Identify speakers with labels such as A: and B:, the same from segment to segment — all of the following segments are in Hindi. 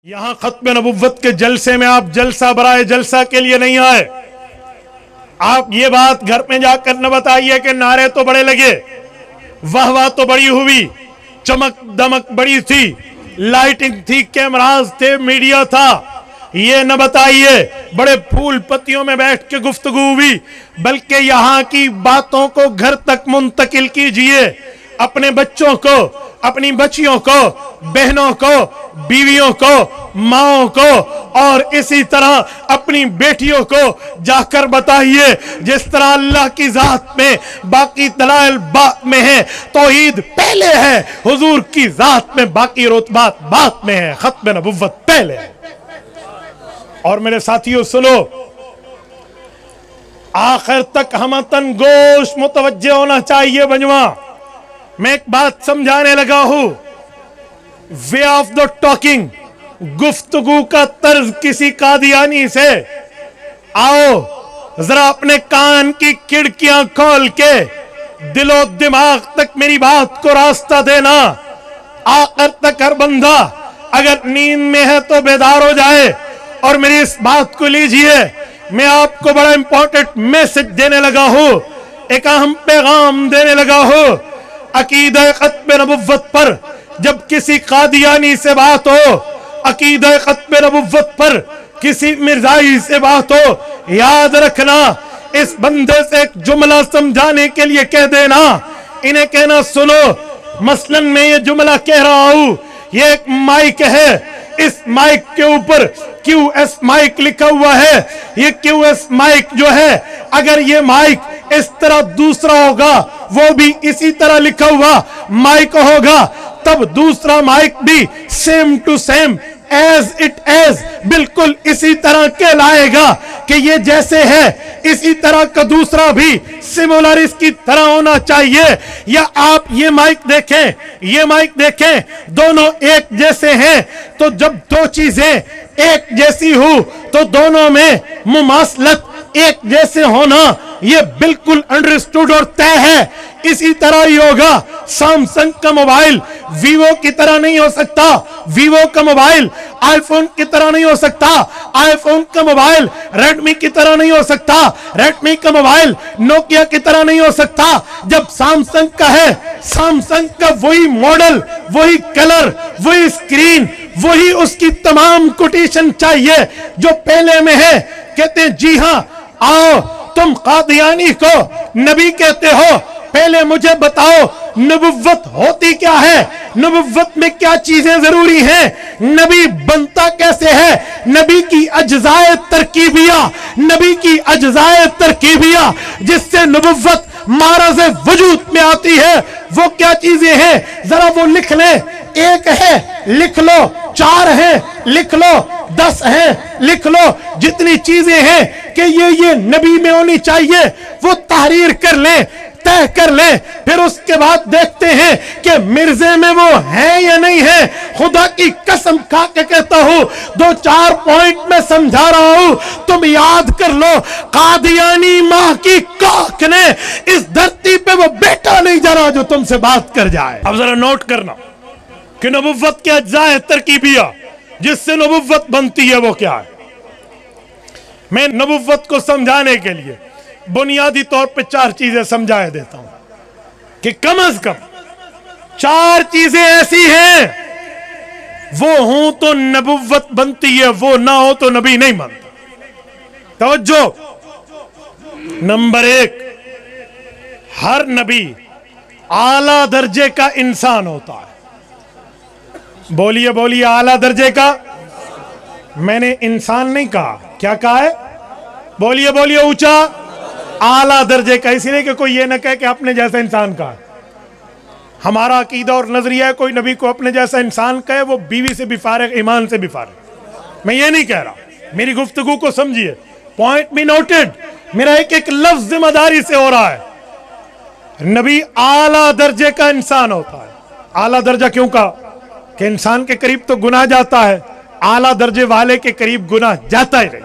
A: यहां खत्म नबुव्वत के जलसे में आप जलसा बराए जलसा के लिए नहीं आए। आप ये बात घर में जाकर न बताइए कि नारे तो बड़े लगे, वाह वाह तो बड़ी हुई, चमक दमक बड़ी थी, लाइटिंग थी, कैमरास थे, मीडिया था। ये न बताइए बड़े फूल पत्तियों में बैठ के गुफ्तगू हुई, बल्कि यहाँ की बातों को घर तक मुंतकिल कीजिए। अपने बच्चों को, अपनी बच्चियों को, बहनों को, बीवियों को, माओं को और इसी तरह अपनी बेटियों को जाकर बताइए, जिस तरह अल्लाह की जात में बाकी दलाइल बात में है, तौहीद पहले है, हुजूर की जात में बाकी रुतबात बात में है, खत्म नबुव्वत पहले है। और मेरे साथियों सुनो, आखिर तक हमतन गोश मुतवज्जे होना चाहिए। बंजवा मैं एक बात समझाने लगा हूं, वे ऑफ द टॉकिंग, गुफ्तगू का तर्ज किसी कादियानी से। आओ जरा अपने कान की खिड़कियां खोल के दिलो दिमाग तक मेरी बात को रास्ता देना। आखिर तक हर बंदा अगर नींद में है तो बेदार हो जाए और मेरी इस बात को लीजिए। मैं आपको बड़ा इंपॉर्टेंट मैसेज देने लगा हूं, एक अहम पैगाम देने लगा हूं। अकीदा खत्म नबुव्वत पर जब किसी कादियानी से बात हो, अकीदा खत्म नबुव्वत पर किसी मिर्जाई से बात हो, याद रखना, इस बंदे से एक जुमला समझाने के लिए कह देना, इन्हें कहना सुनो, मसलन मैं ये जुमला कह रहा हूं, ये एक माइक है, इस माइक के ऊपर QS माइक लिखा हुआ है। ये QS माइक जो है, अगर ये माइक इस तरह दूसरा होगा, वो भी इसी तरह लिखा हुआ माइक होगा, तब दूसरा माइक भी same to same as it as बिल्कुल इसी तरह कहलाएगा कि ये जैसे है इसी तरह का दूसरा भी सिमिलर इसकी तरह होना चाहिए। या आप ये माइक देखें, ये माइक देखें, दोनों एक जैसे हैं, तो जब दो चीजें एक जैसी हो तो दोनों में मुमासलत एक जैसे होना ये बिल्कुल अंडरस्टूड और तय है। इसी तरह ही होगा, सैमसंग का मोबाइल वीवो की तरह नहीं हो सकता, वीवो का मोबाइल आईफोन की तरह नहीं हो सकता, आईफोन का मोबाइल रेडमी की तरह नहीं हो सकता, रेडमी का मोबाइल नोकिया की तरह नहीं हो सकता। जब सैमसंग का है, सैमसंग का वही मॉडल, वही कलर, वही स्क्रीन, वही उसकी तमाम कोटेशन चाहिए जो पहले में है। कहते हैं जी हां, आओ तुम कादियानी को नबी कहते हो, पहले मुझे बताओ नबुव्वत होती क्या है, नबुव्वत में क्या चीजें जरूरी हैं, नबी बनता कैसे है, नबी की अज्जाए तरकीबिया, नबी की अज्जाए तरकीबिया जिससे नबुव्वत मारज़ वजूद में आती है, वो क्या चीजें हैं, जरा वो लिख ले। एक है लिख लो, चार है लिख लो, 10 है लिख लो, जितनी चीजें हैं कि ये नबी में होनी चाहिए वो तहरीर कर ले, तय कर ले। फिर उसके बाद देखते हैं कि मिर्जे में वो है या नहीं है। खुदा की कसम खा के कहता हूं, 2-4 पॉइंट में समझा रहा हूं, तुम याद कर लो। कादियानी मां की कोख ने इस धरती पे वो बेटा नहीं जरा जो तुमसे बात कर जाए। अब जरा नोट करना कि नबुव्वत के अज्जाए तरकीबिया जिससे नबुव्वत बनती है वो क्या है। मैं नबुव्वत को समझाने के लिए बुनियादी तौर पे 4 चीजें समझाए देता हूं कि कम से कम 4 चीजें ऐसी हैं, वो हो तो नबुव्वत बनती है, वो ना हो तो नबी नहीं बनता। तवज्जो, नंबर 1, हर नबी आला दर्जे का इंसान होता है। बोलिए बोलिए, आला दर्जे का। मैंने इंसान नहीं कहा, क्या कहा है, बोलिए बोलिए ऊंचा, आला दर्जे का। इसलिए कि कोई ये ना कहे कि अपने जैसा इंसान कहा। हमारा अकीदा और नजरिया है, कोई नबी को अपने जैसा इंसान कहे वो बीवी से भी फारिग, ईमान से भी फारिग। मैं ये नहीं कह रहा, मेरी गुफ्तगू को समझिए, पॉइंट बी नोटेड। मेरा एक एक लफ्ज जिम्मेदारी से हो रहा है। नबी आला दर्जे का इंसान होता है। आला दर्जा क्यों कहा कि इंसान के करीब तो गुनाह जाता है, आला दर्जे वाले के करीब गुनाह जाता ही नहीं।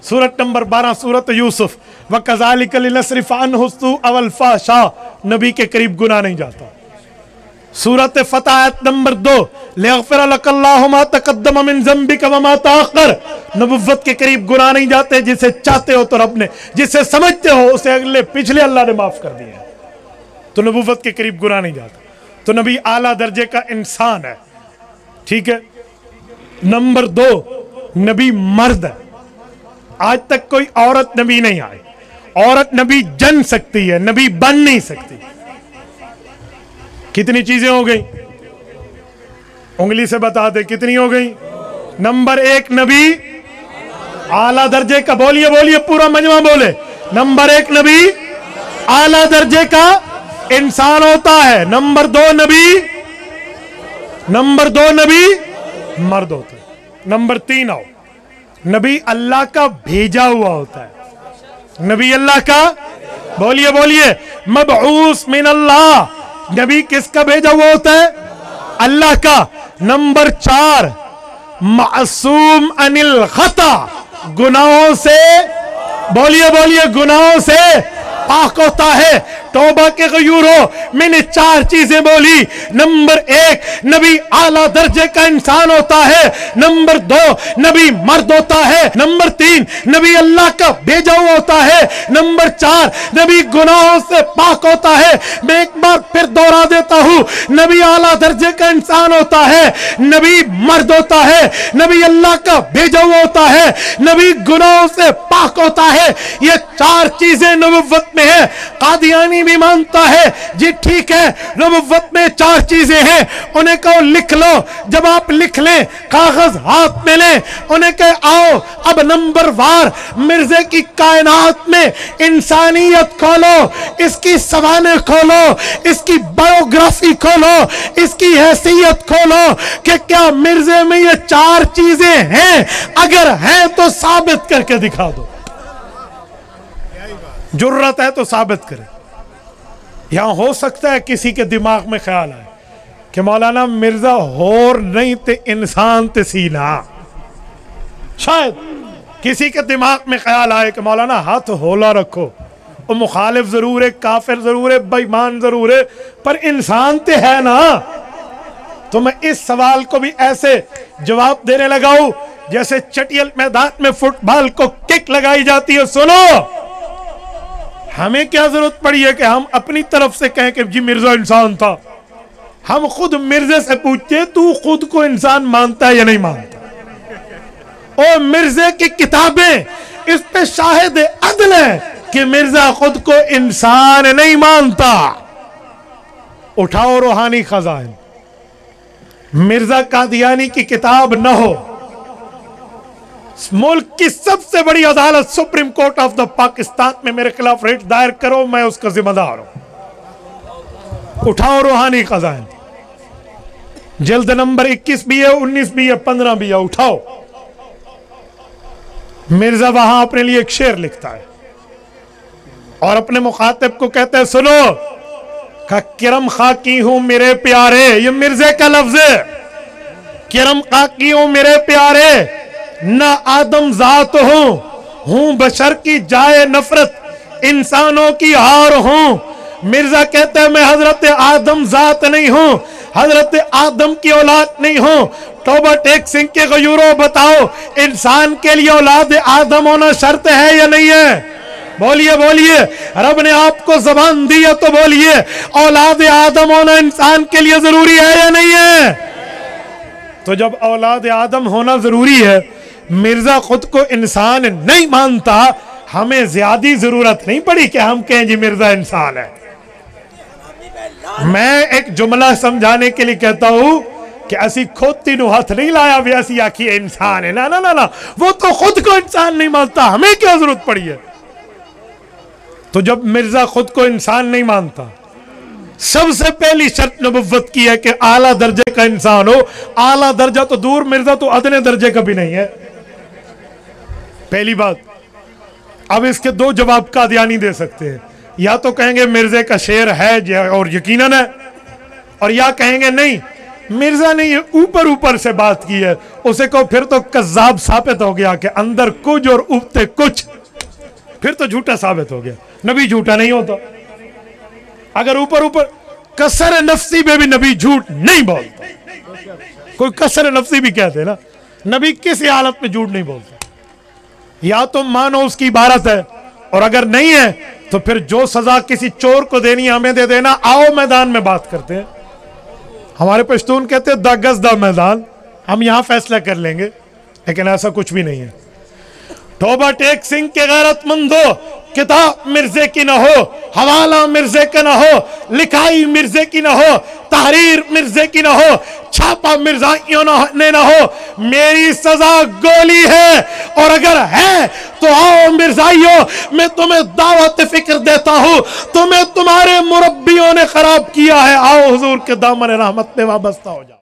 A: सूरत नंबर 12 सूरत यूसुफ, व कज़ालिका लिनस्रिफ़ अन्हु सुअ वल फ़हशा, नबी के करीब गुनाह नहीं जाता। सूरत फतह आयत नंबर 2, लियग़फ़िर लकल्लाहु मा तक़द्दम मिन ज़ंबिका व मा तअख़्ख़र। नबुव्वत के करीब गुनाह नहीं जाते, जिसे चाहते हो तो रब ने, जिसे समझते हो उसे अगले पिछले अल्लाह ने माफ कर दिया है, तो नबुव्वत के करीब गुनाह नहीं जाता। तो नबी आला दर्जे का इंसान है, ठीक है। नंबर 2, नबी मर्द है। आज तक कोई औरत नबी नहीं आई। औरत नबी जन सकती है, नबी बन नहीं सकती। कितनी चीजें हो गई, उंगली से बता दे कितनी हो गई। नंबर 1, नबी आला दर्जे का, बोलिए बोलिए पूरा मजमा बोले। नंबर 1, नबी आला दर्जे का इंसान होता है। नंबर 2, नबी मर्द होता है। नंबर 3 आओ, नबी अल्लाह का भेजा हुआ होता है। नबी अल्लाह का, बोलिए बोलिए, मबऊस मिन अल्लाह। नबी किसका भेजा हुआ होता है? अल्लाह का। नंबर 4, मासूम अनिल खता, गुनाहों से, बोलिए बोलिए, गुनाहों से पाक होता है। तौबा के गयूर हो। मैंने 4 चीजें बोली। नंबर 1, नबी आला दर्जे का इंसान होता है। नंबर 2, नबी मर्द होता है। नंबर 3, नबी अल्लाह का भेजा हुआ होता है। नंबर 4, नबी गुनाहों से पाक होता है। मैं एक बार फिर दोहरा देता हूं, नबी आला दर्जे का इंसान होता है, नबी मर्द होता है, नबी अल्लाह का भेजा हुआ होता है, नबी गुनाहों से पाक होता है। ये 4 चीजें नबुव्वत में है। कादियानी भी मानता है जी, ठीक है, नबुव्वत में 4 चीजें हैं, उन्हें कहो लिख लो। जब आप लिख लें, कागज हाथ में लें, उन्हें कहे आओ अब नंबर वार मिर्जे की कायनात में इंसानियत खोलो, इसकी सवाने खोलो, इसकी बायोग्राफी खोलो, इसकी हैसियत खोलो कि क्या मिर्जे में ये 4 चीजें हैं। अगर हैं तो साबित करके दिखा दो। जुर्रत है तो साबित करें। यहां हो सकता है किसी के दिमाग में ख्याल आए कि मौलाना मिर्जा होर नहीं ते इंसान ते सीना। शायद किसी के दिमाग में ख्याल आए कि मौलाना हाथ होला रखो, वो मुखालिफ जरूर है, काफिर जरूर है, बेईमान जरूर है, पर इंसान ते है ना। तो मैं इस सवाल को भी ऐसे जवाब देने लगा हूं जैसे चटियल मैदान में फुटबॉल को किक लगाई जाती है। सुनो, हमें क्या जरूरत पड़ी है कि हम अपनी तरफ से कहें कि जी मिर्जा इंसान था। हम खुद मिर्जे से पूछते तू खुद को इंसान मानता है या नहीं मानता। और मिर्जे की किताबें इस पे शाहिद अदल है कि मिर्जा खुद को इंसान नहीं मानता। उठाओ रूहानी खजाइन, मिर्जा कादियानी की किताब न हो, मुल्क की सबसे बड़ी अदालत supreme court of the Pakistan में मेरे खिलाफ रेट दायर करो, मैं उसका जिम्मेदार हूं। उठाओ रूहानी खजाइन, जल्द नंबर 21 भी है, 19 भी है, 15 भी है, उठाओ। मिर्जा वहां अपने लिए एक शेर लिखता है और अपने मुखातिब को कहता है सुनो, किरम खाकी हूं मेरे प्यारे, ये मिर्जे का लफ्ज है। किरम खाकी हूं मेरे प्यारे, ना आदम जात हूं बशर की जाए नफरत, इंसानों की हार हूं। मिर्जा कहते हैं मैं हजरत आदम जात नहीं हूं, हजरत आदम की औलाद नहीं हूं। तौबा टेक सिंह के गयूरो बताओ, इंसान के लिए औलाद आदम होना शर्त है या नहीं है? बोलिए बोलिए। रब ने आपको जबान दी है तो बोलिए, औलाद आदम होना इंसान के लिए जरूरी है या नहीं है? तो जब औलाद आदम होना जरूरी है, मिर्जा खुद को इंसान नहीं मानता, हमें ज्यादा जरूरत नहीं पड़ी कि हम कहें जी मिर्जा इंसान है। मैं एक जुमला समझाने के लिए कहता हूं कि ऐसी खोती नु हाथ नहीं लाया भी ऐसी आखी इंसान है, ना ना ना ना, वो तो खुद को इंसान नहीं मानता, हमें क्या जरूरत पड़ी है। तो जब मिर्जा खुद को इंसान नहीं मानता, सबसे पहली शर्त नबुव्वत की है कि आला दर्जे का इंसान हो। आला दर्जा तो दूर, मिर्जा तो अदने दर्जे का भी नहीं है। पहली बात। अब इसके 2 जवाब कादियानी दे सकते हैं, या तो कहेंगे मिर्जे का शेर है और यकीनन है, और या कहेंगे नहीं मिर्जा ने ये ऊपर ऊपर से बात की है, उसे को फिर तो कज़्ज़ाब साबित हो गया कि अंदर कुछ और ऊपर कुछ, फिर तो झूठा साबित हो गया। नबी झूठा नहीं होता। अगर ऊपर ऊपर कसर नफ्सी में भी नबी झूठ नहीं बोलता। कोई कसर नफ्सी भी कहते हैं ना, नबी किसी हालत में झूठ नहीं बोलते। या तुम मानो उसकी इबारत है, और अगर नहीं है तो फिर जो सजा किसी चोर को देनी है हमें दे देना, आओ मैदान में बात करते हैं। हमारे पश्तून कहते हैं द गज द मैदान, हम यहां फैसला कर लेंगे, लेकिन ऐसा कुछ भी नहीं है। तौबा टेक सिंह के गैरतमंद हो, किताब मिर्जे की ना हो, हवाला मिर्जे का ना हो, लिखाई मिर्जे की ना हो, तहरीर मिर्जे की ना हो, छापा मिर्जाइयों ने ना हो, मेरी सजा गोली है। और अगर है तो आओ मिर्जाइयों, मैं तुम्हें दावत फिक्र देता हूं, तुम्हें तुम्हारे मुरब्बियों ने खराब किया है, आओ हुजूर के दामन रहमत में वाबस्ता हो जाओ।